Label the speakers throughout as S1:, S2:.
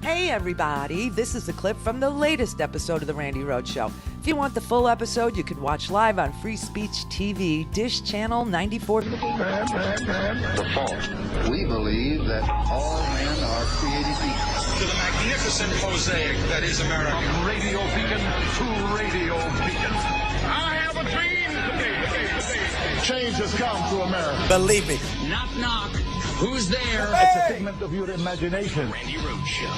S1: Hey everybody, this is a clip from the latest episode of the Randi Rhodes Show. If you want the full episode, you can watch live on Free Speech TV, Dish Channel 94.
S2: The fault. We believe that all men are created equal.
S3: To the magnificent mosaic that is America.
S4: From radio beacon to radio beacon.
S3: I have a dream today.
S4: Change has come to America.
S5: Believe me.
S3: Knock, knock. Who's there?
S4: It's a figment of your imagination.
S3: Randi Rhodes Show.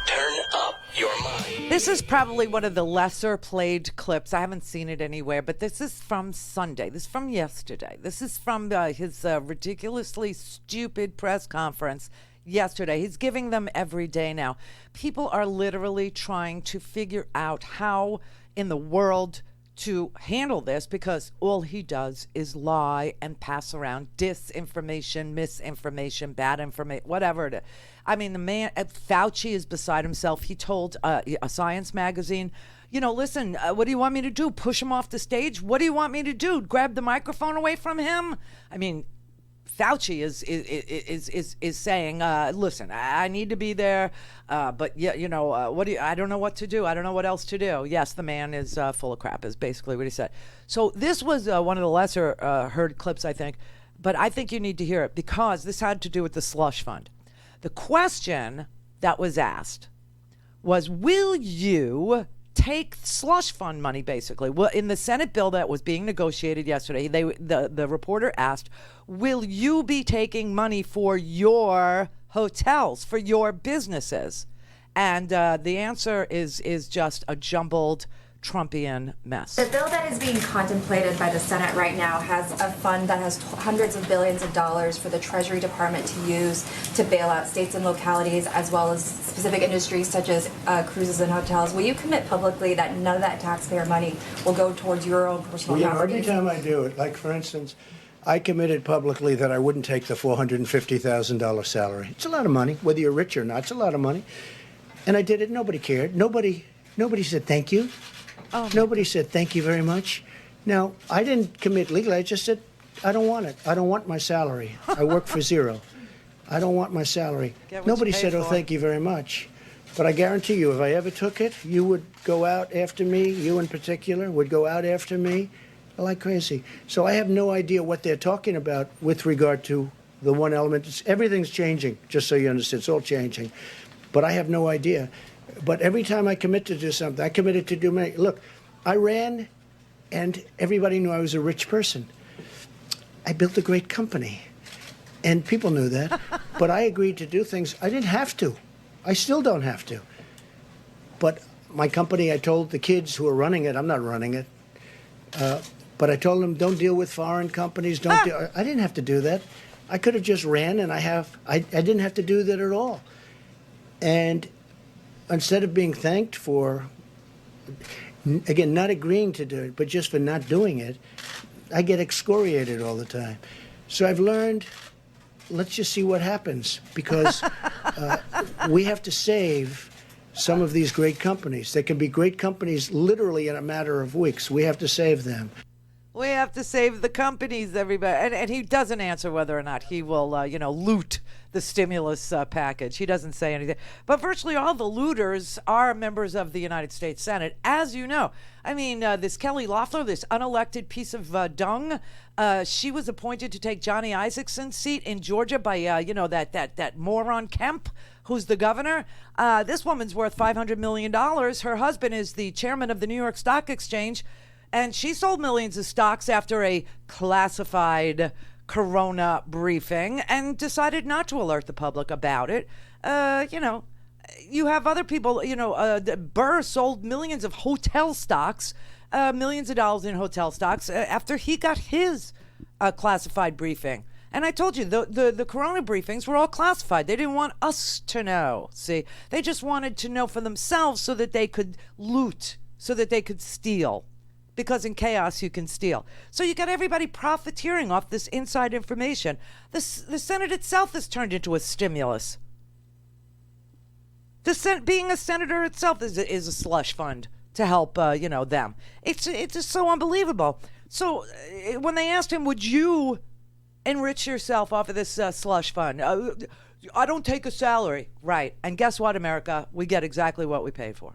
S5: Turn up your mind.
S1: This is probably one of the lesser played clips. I haven't seen it anywhere, but this is from Sunday. This is from yesterday. This is from his ridiculously stupid press conference yesterday. He's giving them every day now. People are literally trying to figure out how in the world to handle this, because all he does is lie and pass around disinformation, misinformation, bad information, whatever it is. I mean, the man, Fauci is beside himself. He told a Science magazine, you know, listen, what do you want me to do? Push him off the stage? What do you want me to do? Grab the microphone away from him? I mean, Fauci is saying, listen, I need to be there, but yeah, you know, I don't know what to do. I don't know what else to do. Yes, the man is full of crap, is basically what he said. So this was one of the lesser heard clips, I think, but I think you need to hear it because this had to do with the slush fund. The question that was asked was, will you take slush fund money, basically? Well, in the Senate bill that was being negotiated yesterday, the reporter asked, will you be taking money for your hotels, for your businesses? And the answer is just a jumbled Trumpian mess.
S6: The bill that is being contemplated by the Senate right now has a fund that has hundreds of billions of dollars for the Treasury Department to use to bail out states and localities, as well as specific industries such as cruises and hotels. Will you commit publicly that none of that taxpayer money will go towards your own personal
S7: Well,
S6: properties?
S7: every time I do it, like for instance, I committed publicly that I wouldn't take the $450,000 salary. It's a lot of money, whether you're rich or not. It's a lot of money. And I did it. Nobody cared. Nobody said thank you.
S1: Oh,
S7: Nobody said thank you very much. Now, I didn't commit legally. I just said, I don't want it. I don't want my salary. I work for zero. I don't want my salary. Nobody said, oh, thank you very much. But I guarantee you, if I ever took it, you would go out after me, you in particular, would go out after me like crazy. So I have no idea what they're talking about with regard to the one element. Everything's changing, just so you understand. It's all changing. But I have no idea. But every time I commit to do something, I committed to do many. Look, I ran, and everybody knew I was a rich person. I built a great company, and people knew that. But I agreed to do things. I didn't have to. I still don't have to. But my company, I told the kids who are running it, I'm not running it, but I told them, don't deal with foreign companies. I didn't have to do that. I could have just ran, and I didn't have to do that at all. And instead of being thanked for, again, not agreeing to do it, but just for not doing it, I get excoriated all the time. So I've learned, let's just see what happens, because we have to save some of these great companies. They can be great companies literally in a matter of weeks. We have to save them.
S1: We have to save the companies, everybody. And he doesn't answer whether or not he will, loot the stimulus package. He doesn't say anything. But virtually all the looters are members of the United States Senate, as you know. I mean, this Kelly Loeffler, this unelected piece of dung, she was appointed to take Johnny Isaac's seat in Georgia by, that moron Kemp, who's the governor. This woman's worth $500 million. Her husband is the chairman of the New York Stock Exchange. And she sold millions of stocks after a classified Corona briefing and decided not to alert the public about it. You have other people, Burr sold millions of hotel stocks, millions of dollars in hotel stocks after he got his classified briefing. And I told you, the Corona briefings were all classified. They didn't want us to know, see? They just wanted to know for themselves so that they could loot, so that they could steal. Because in chaos, you can steal. So you got everybody profiteering off this inside information. The Senate itself has turned into a stimulus. Being a senator itself is a slush fund to help, them. It's just so unbelievable. So when they asked him, would you enrich yourself off of this slush fund? I don't take a salary. Right. And guess what, America? We get exactly what we pay for.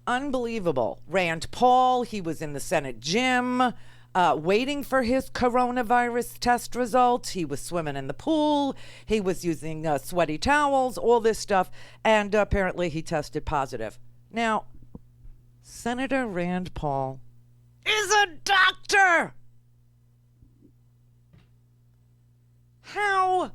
S1: Unbelievable. Rand Paul, he was in the Senate gym waiting for his coronavirus test results. He was swimming in the pool. He was using sweaty towels, all this stuff. And apparently he tested positive. Now, Senator Rand Paul is a doctor. How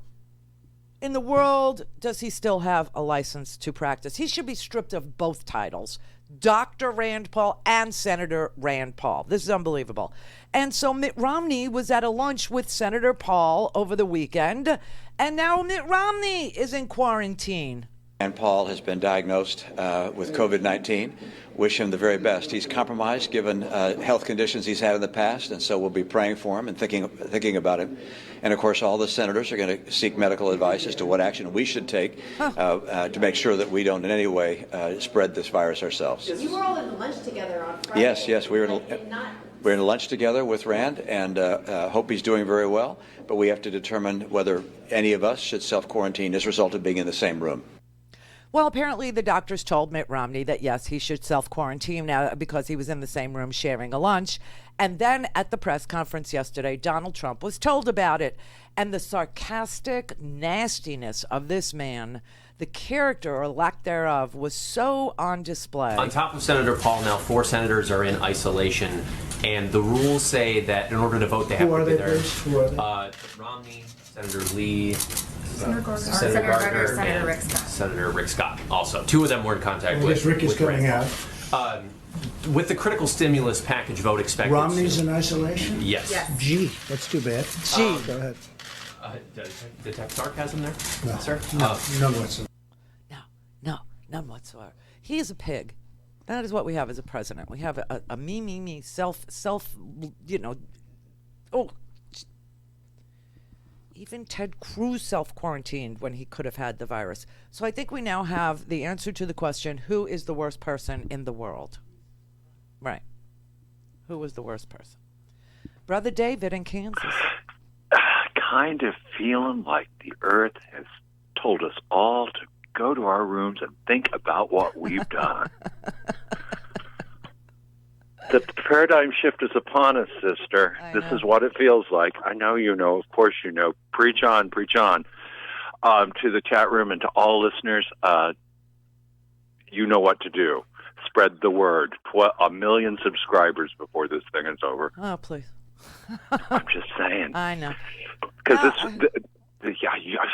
S1: in the world does he still have a license to practice? He should be stripped of both titles, Dr. Rand Paul and Senator Rand Paul. This is unbelievable. And so Mitt Romney was at a lunch with Senator Paul over the weekend, and now Mitt Romney is in quarantine.
S8: And Paul has been diagnosed with COVID-19. Wish him the very best. He's compromised given health conditions he's had in the past, and so we'll be praying for him and thinking about him. And of course, all the senators are going to seek medical advice as to what action we should take to make sure that we don't in any way spread this virus ourselves.
S9: You were all in lunch together on Friday.
S8: Yes, we were in lunch together with Rand, and hope he's doing very well. But we have to determine whether any of us should self-quarantine as a result of being in the same room.
S1: Well, apparently the doctors told Mitt Romney that, yes, he should self-quarantine now because he was in the same room sharing a lunch. And then at the press conference yesterday, Donald Trump was told about it. And the sarcastic nastiness of this man, the character or lack thereof, was so on display.
S10: On top of Senator Paul, now 4 senators are in isolation. And the rules say that in order to vote, they have to be there.
S7: Who are they?
S10: Romney, Senator Lee,
S6: Senator Gardner,
S10: Senator
S6: Senator Rick Scott.
S10: Senator Rick Scott. Also, 2 of them were in contact with
S7: Rick is coming
S10: Rand.
S7: out.
S10: With the critical stimulus package vote expected.
S7: Romney's in isolation?
S10: Yes.
S7: Gee, that's too bad.
S1: Gee.
S7: Go ahead.
S10: Detect sarcasm there?
S7: No,
S10: sir?
S7: none whatsoever.
S1: No, none whatsoever. He is a pig. That is what we have as a president. We have a me, self, even Ted Cruz self-quarantined when he could have had the virus. So I think we now have the answer to the question, who is the worst person in the world? Right. Who was the worst person? Brother David in Kansas.
S11: Kind of feeling like the earth has told us all to go to our rooms and think about what we've done. The paradigm shift is upon us, sister. This is what it feels like. I know you know. Of course you know. Preach on, preach on. To the chat room and to all listeners, you know what to do. Spread the word. 1 million subscribers before this thing is over.
S1: Oh, please.
S11: I'm just saying.
S1: I know.
S11: Because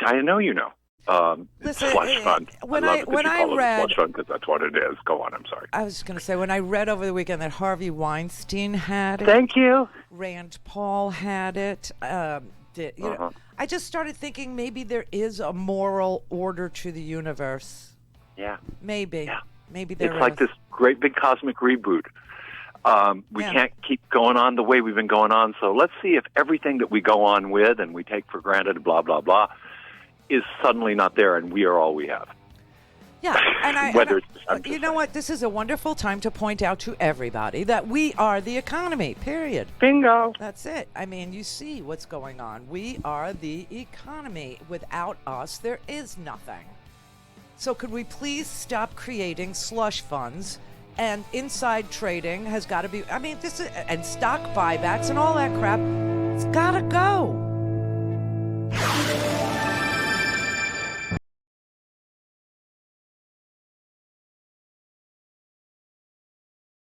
S11: I know you know. It's
S1: Listen,
S11: flush fund.
S1: when
S11: I
S1: read,
S11: flush fund because that's what it is. Go on. I'm sorry.
S1: I was just going to say, when I read over the weekend that Harvey Weinstein had it.
S11: Thank you.
S1: Rand Paul had it. Know, I just started thinking maybe there is a moral order to the universe.
S11: Yeah.
S1: Maybe.
S11: Yeah.
S1: Maybe there is.
S11: It's like this great big cosmic reboot. We can't keep going on the way we've been going on. So let's see if everything that we go on with and we take for granted, blah, blah, blah, is suddenly not there and we are all we have.
S1: Yeah, and you know what? This is a wonderful time to point out to everybody that we are the economy, period.
S11: Bingo.
S1: That's it. I mean, you see what's going on. We are the economy. Without us, there is nothing. So could we please stop creating slush funds? And inside trading has got to be, I mean, this is, and stock buybacks and all that crap, it's got to go.